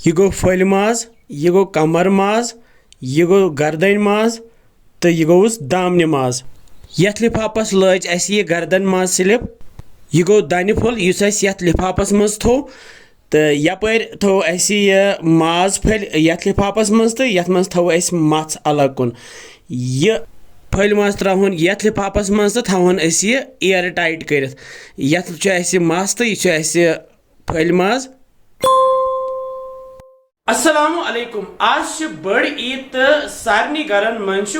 यह गो फल माज, यह गो कमर माज, यह गो गर्दन माज, तो यह गोस दामन माज। यथ लिफाफस लज अस यह गर्दन माज स्लिप, यह गो दानि फुल युस अस यथ लिफाफस मज थो, तो यपर थो अस यह माज फल यथ लिफाफस मज, तो यथ मज थो अस मथ अलग कुन। यह फल माज त्रहन यथ लिफाफस मज, तो थवन अस यह एयर टाइट कर। यथ अस मस, तो यह अस फल माज। अस्सलामु अलैकुम। आज बड़ ईद तो सारनी गरन मज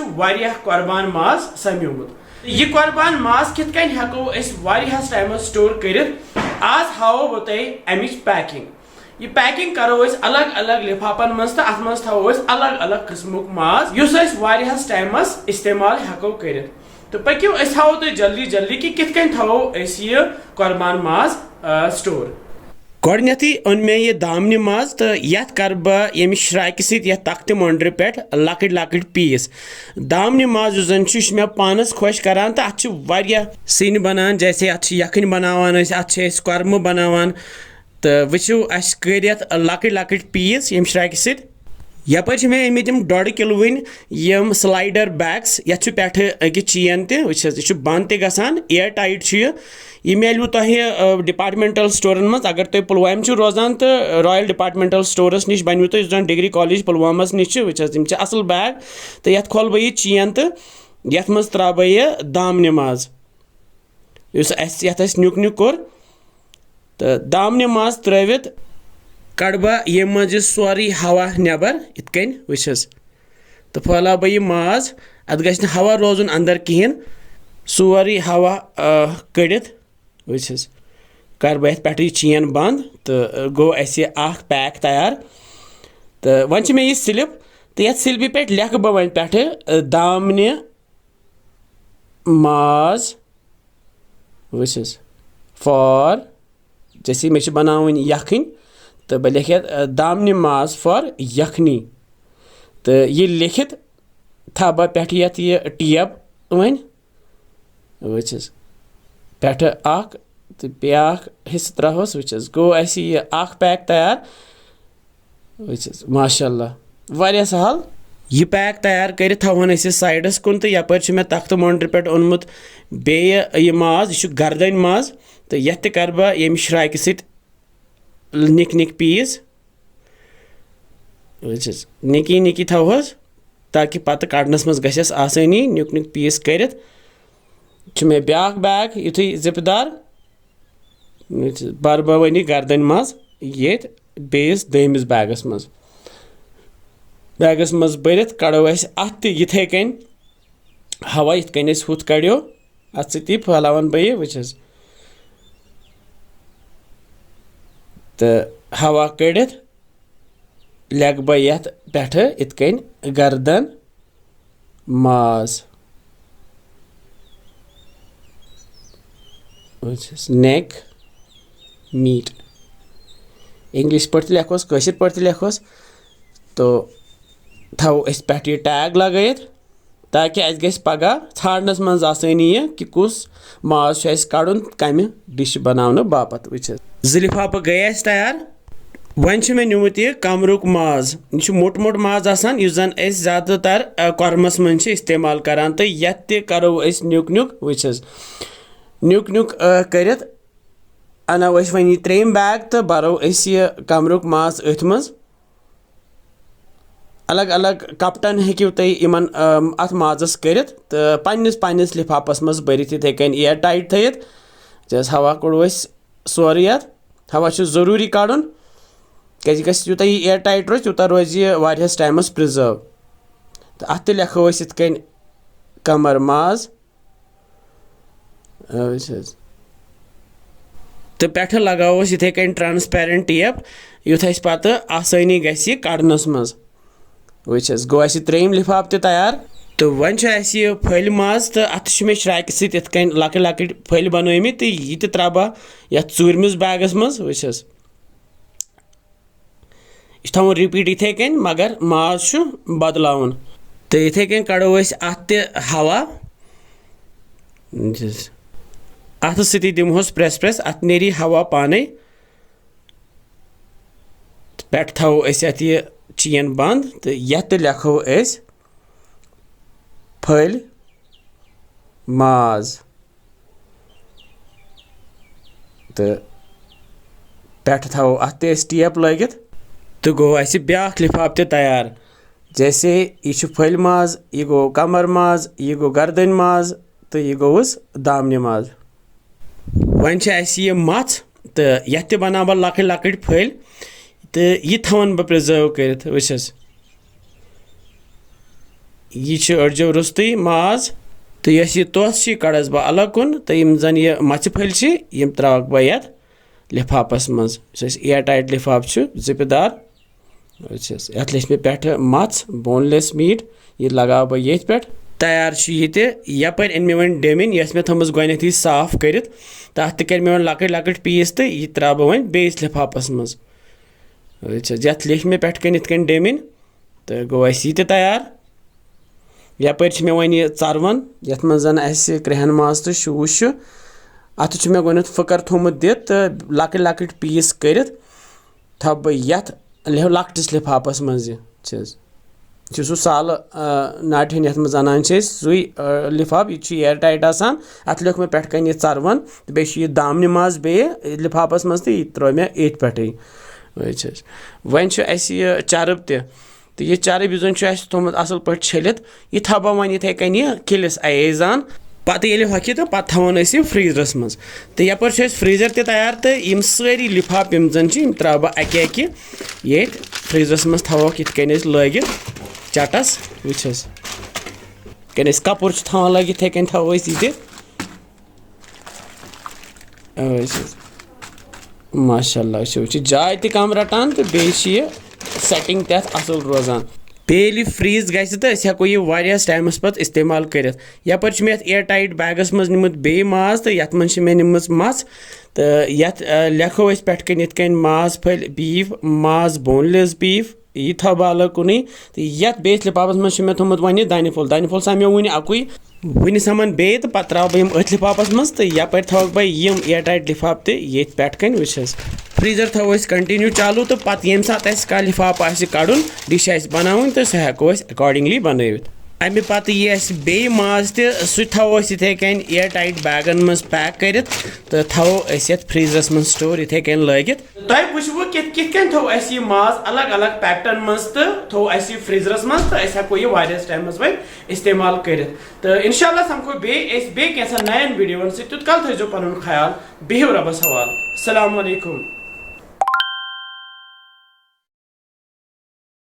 कुर्बान माज सम्योमुत। यह कुर्बान माज कित कन हेको अस वारियाहस टाइमस स्टोर करित। आज हावो बह तोय अमिच पैकिंग। यह पैकिंग करो अस अलग अलग लिफाफन मज, तो अत मज थवो अस अलग अलग किस्मुक माज युस अस वारियाहस टाइमस इस्तेमाल हेको करित। तो पक्यो अस हावो तोय जल्दी जल्दी कि कित कन थवो अस यह कुर्बान माज स्टोर। गोडनेथी ओन मे यह दामन माज, तो यथ कर बह यम श्राइक सत तख्त मोंडर पे लकट लकट पीस। दामन माज जन मे पानस खुश करान, तो अत वारिया सिन बनान, जैसे अत यखन बनावान, अत कुर्म बनावान। तो वुचो अस कर लकट लकट पीस यम श्राइक सत। यपर मे अमित 1.5 किलोन यम स्लाइडर बैग्स, यथ पे अकि चेन तह बंद तह गसान, एयर टाइट यह मिलू तह डिपार्टमेंटल स्टोरन मज। अगर तुम पुलवाम रोजान, तो रॉयल डिपार्टमेंटल स्टोरस निश बनो तुम डिग्री कॉलेज पुलवामस निश तम असल बैग। तो ये खोल बह चेन, तो ये मज त्रा बह यह दामन माज यथ नुक नुक कोर। तो दामन माज त्रित कड़ बह ये मज सोरी हवा नबर इत कन वुचस, तो फैला बह यह माज। अत गछ हवा रोजन अंदर कहें, सोरी हवा कड़ित वुचस कर बह पे चेन बंद। तो गो अस पैक तैयार। तो वन मे यह स्लिप, तो ये स्लिपि पे लिख बह वन पे दामन माज वुचस फॉर, जैसे मे बनावन यखन, तो बह लिख दामन माज फॉर यखनी। तो यह लिखित था बह पे ये टेप वन वुचस पे तो ब्या हिस्स त्रोस वुचस गो अस पैक तैयार वुचस। माशाअल्लाह वारिया सहल। यह पैक तैयार कर थवन अस साइडस कुन। तो यपर मे तख्त मोंडर पे ओनमुत बे यह माज, यह गर्दन माज। तो यथ कर बह यम श्राइक सत निक निक पीस वुचस निकी निकी थवस, ताकि पत कड़नस मज गस आसानी नुक नुक पीस कर। मे ब्या बैग युथु जिपदार बर बह वन गर्दन मज ये बेस दमिस बैगस मज भरत कड़ो अस अत इथे कन हवा इत कन हुत कड़ो अत सती फैलावन बह वुचस। तो हवा कड़ित लग बह यथ पे इत कन गर्दन माज नेक मीट। इंग्लिश पे लिखोस, कशिर पे लिखोस। तो थो अस पे यह टैग लगत, ताकि अस गस पगह छाड़नस मज आसानी कि कुस माज कड़न कम डिश बनाने बापत वुचस। 2 लिफाफ गए तैयार। वन मे निमुत यह कमरुक माज, यह मोट मोट माज आसान, इस जन अस ज्यादातर कुर्मस मज इस्तेमाल करान। तो यथ तह करो अस नुक नुक वुचस नुक नुक करित अनो अस वन 3 बैग, तो बरो अस यह कमरुक माज अथ मज। अलग अलग कपटन हेकिव तुम इमन अथ माजस करित, तो पन्निस लिफाफस मज भरित इथे कन एयर टाइट थयित। जैसे हवा कोड़ो अस सोरी अथ, हवा जरूरी कड़न, क्या यूता यह एयर टाइट रोज यूता रोज यह वारियाहस टाइमस प्रिजर्व। तो अत लिखो अस इत कन कमर माज तो पे लगाओ इथे कन ट्रांसपेरेंट टेप, युथ अस पत आसानी गस कड़नस मज वुचस। गो अस 3 लिफाफ तह तैयार। तो वन अस यह फल माज, तो अत मे श्राइक सत इत कन लकट लकट फल बनमित, तो यह त्रा बह यथ चूरमिस बैगस मज वुचस। यह थवन रिपीट इथे कन, मगर माज बदलावन। तो इथे कन कड़ो अस अत हवा अत सती दिमोस प्रेस प्रेस, अत नेरी हवा पाने। पेट थो ये चेन बंद तो ये लिखो फल माज तो पेट थो अत टेप लगित तो गो ब्या लिफाफ तैयार जैसे यह फल माज यह गो कमर माज यह गो गर्दन माज तो यह गोस दामन माज वन यह मथ तो ये बना बह लकट लकट फल तो यह थवन बह प्रिजर्व कर वस यह अड़जो रुस्त माज तो यह तोस कड़स बह अलग कुन तो यम जन यह मच फल यम त्राक बह ये लिफाफस मज एयर टाइट लिफाफ जिपदार ये लिख मे पे मथ बोनलेस मीट यह लगा बह ये पे तैयार यपर अन मे वन डेमिन यस मे थमस गोथी साफ कर तथ कर मे वन लकट लकट पीस तो यह त्रा बह वन बेस लिफाफस मज ये लिख मे पे कन डेमिन तो गो यह तैयार यपर मे वन यह चरवन यथ मज जन क्रहन माज तो शूश अत मे गोथ फकर थोमुत दित तो लकट लकट पीस कर थो बह यथ लकटिस लिफाफस मज सह साल नाटिन ये मज अनान सुई लिफाफ यह एयर टाइट आसान अत लिख मे पे कन यह चरवन तो बे दामन माज बे लिफाफस मज तो यह त्रो मे एथ पे वन चरब तो यह चरब यह थोमुत असल पे छलित यह थो बह वन इथे कन किलिस अयजान पत ये हकि तो पे थवन फ्रीजरस मज तो यपर फ्रीजर तैयार तो यम सारी लिफाफ यम जन त्रा बह अकि ये फ्रीजरस मज थवक इत लगित चटस वुस कन कपुर थवान लगित इथे कन थो ये माशाल्लाह जाय त कम रटान तो बे सेटिंग तथ असल रोजान पे फ्रीज गि तो हेको यह वारियास टाइमस पे इस्तेमाल कर यपर मे एयर टाइट बैगस मज निमुत बे माज तो ये मज मे निम मछ तो ये लिखो पे कन माज फल बीफ माज बोनलेस बीफ यह थो बह अलग कुन तो ये बेस लिफाफस मज मे थोमुत वन दानि फुल समेो वन अकुई वन समन बे तो पे त्रा बह अथ लिफाफस मज तो यपर थवक बह यम एयर टाइट लिफाफ तो ये पे कन वुस फ्रीजर थो कंटिन्यू चालू तो पे ये सात कह लिफाफ कड़न डिश बनावन तो सह हेको अकॉर्डिंगली बनवित अमे पे यह बे माज सह थो इथे कन एयर टाइट बैगन मज पैक कर तो थो फ्रीजरस मज स्टोर इथे कन लगित तुम वो किन थो यह माज अलग अलग पैकटन मज तो थो फ्रीजरस मज तो हेको यह वारियास टाइमस वो इस्तेमाल कर तो इंशाल्लाह समखो बे कैसा नयन वीडियो तुत कल थो पन ख्याल बिहु रबस हवाल अस्सलामु अलैकुम।